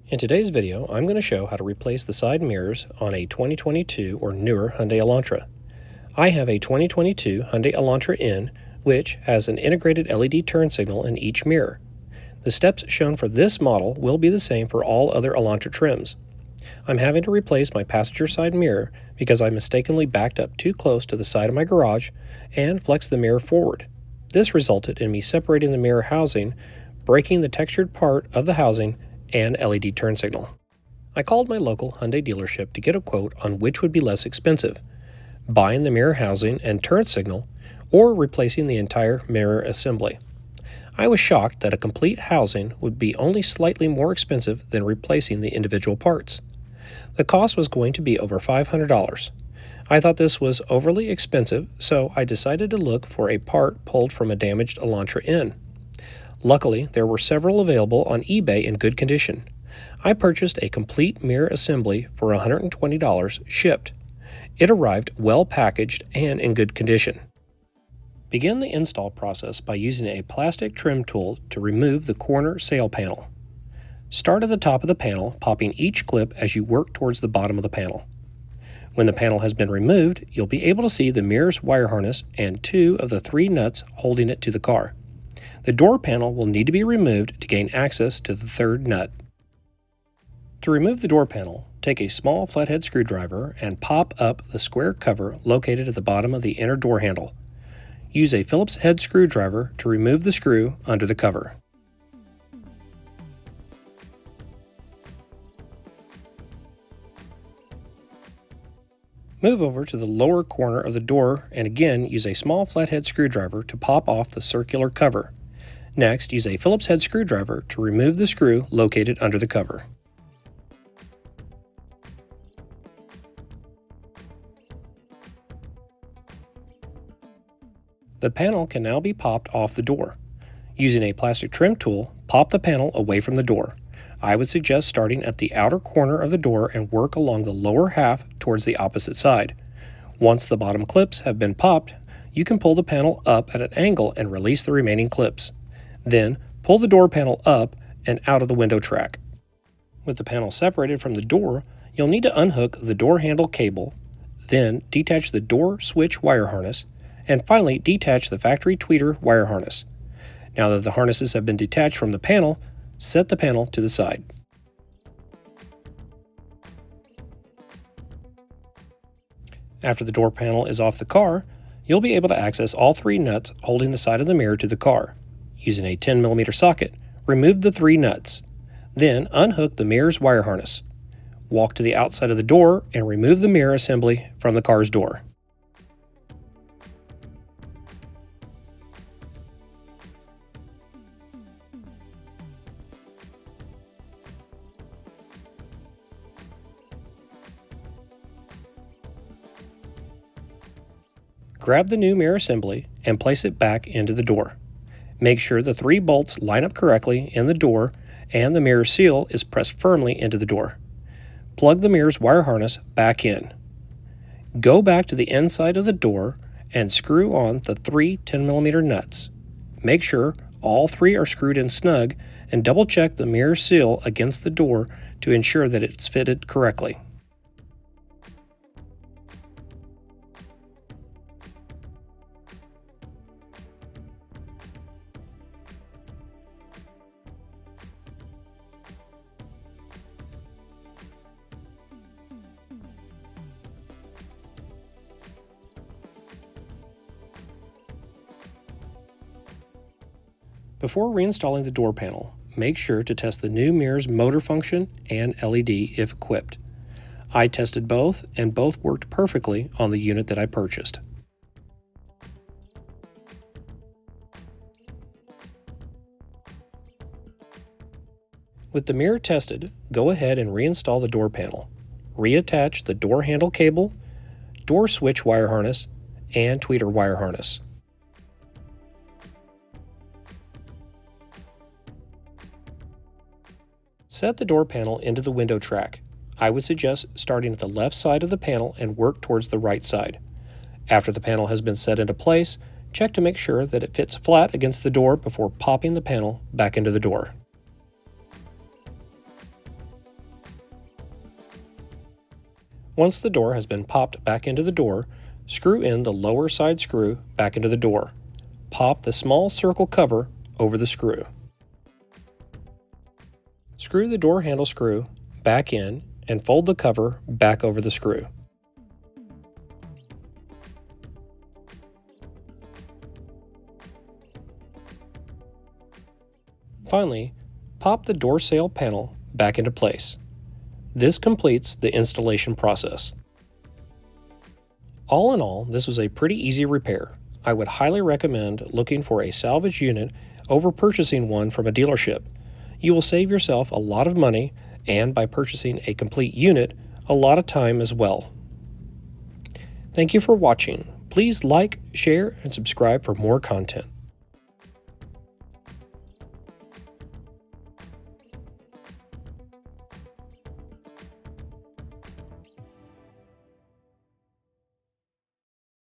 In today's video, I'm going to show how to replace the side mirrors on a 2022 or newer Hyundai Elantra. I have a 2022 Hyundai Elantra N, which has an integrated LED turn signal in each mirror. The steps shown for this model will be the same for all other Elantra trims. I'm having to replace my passenger side mirror because I mistakenly backed up too close to the side of my garage and flexed the mirror forward. This resulted in me separating the mirror housing, breaking the textured part of the housing, and LED turn signal. I called my local Hyundai dealership to get a quote on which would be less expensive, buying the mirror housing and turn signal or replacing the entire mirror assembly. I was shocked that a complete housing would be only slightly more expensive than replacing the individual parts. The cost was going to be over $500. I thought this was overly expensive, so I decided to look for a part pulled from a damaged Elantra N. Luckily, there were several available on eBay in good condition. I purchased a complete mirror assembly for $120 shipped. It arrived well packaged and in good condition. Begin the install process by using a plastic trim tool to remove the corner sail panel. Start at the top of the panel, popping each clip as you work towards the bottom of the panel. When the panel has been removed, you'll be able to see the mirror's wire harness and 2 of the 3 nuts holding it to the car. The door panel will need to be removed to gain access to the 3rd nut. To remove the door panel, take a small flathead screwdriver and pop up the square cover located at the bottom of the inner door handle. Use a Phillips head screwdriver to remove the screw under the cover. Move over to the lower corner of the door and again use a small flathead screwdriver to pop off the circular cover. Next, use a Phillips head screwdriver to remove the screw located under the cover. The panel can now be popped off the door. Using a plastic trim tool, pop the panel away from the door. I would suggest starting at the outer corner of the door and work along the lower half towards the opposite side. Once the bottom clips have been popped, you can pull the panel up at an angle and release the remaining clips. Then, pull the door panel up and out of the window track. With the panel separated from the door, you'll need to unhook the door handle cable, then detach the door switch wire harness, and finally detach the factory tweeter wire harness. Now that the harnesses have been detached from the panel, set the panel to the side. After the door panel is off the car, you'll be able to access all 3 nuts holding the side of the mirror to the car. Using a 10mm socket, remove the 3 nuts. Then unhook the mirror's wire harness. Walk to the outside of the door and remove the mirror assembly from the car's door. Grab the new mirror assembly and place it back into the door. Make sure the 3 bolts line up correctly in the door and the mirror seal is pressed firmly into the door. Plug the mirror's wire harness back in. Go back to the inside of the door and screw on the 3 10mm nuts. Make sure all 3 are screwed in snug and double check the mirror seal against the door to ensure that it's fitted correctly. Before reinstalling the door panel, make sure to test the new mirror's motor function and LED if equipped. I tested both and both worked perfectly on the unit that I purchased. With the mirror tested, go ahead and reinstall the door panel. Reattach the door handle cable, door switch wire harness, and tweeter wire harness. Set the door panel into the window track. I would suggest starting at the left side of the panel and work towards the right side. After the panel has been set into place, check to make sure that it fits flat against the door before popping the panel back into the door. Once the door has been popped back into the door, screw in the lower side screw back into the door. Pop the small circle cover over the screw. Screw the door handle screw back in and fold the cover back over the screw. Finally, pop the door sail panel back into place. This completes the installation process. All in all, this was a pretty easy repair. I would highly recommend looking for a salvage unit over purchasing one from a dealership. You will save yourself a lot of money, and by purchasing a complete unit, a lot of time as well. Thank you for watching. Please like, share, and subscribe for more content.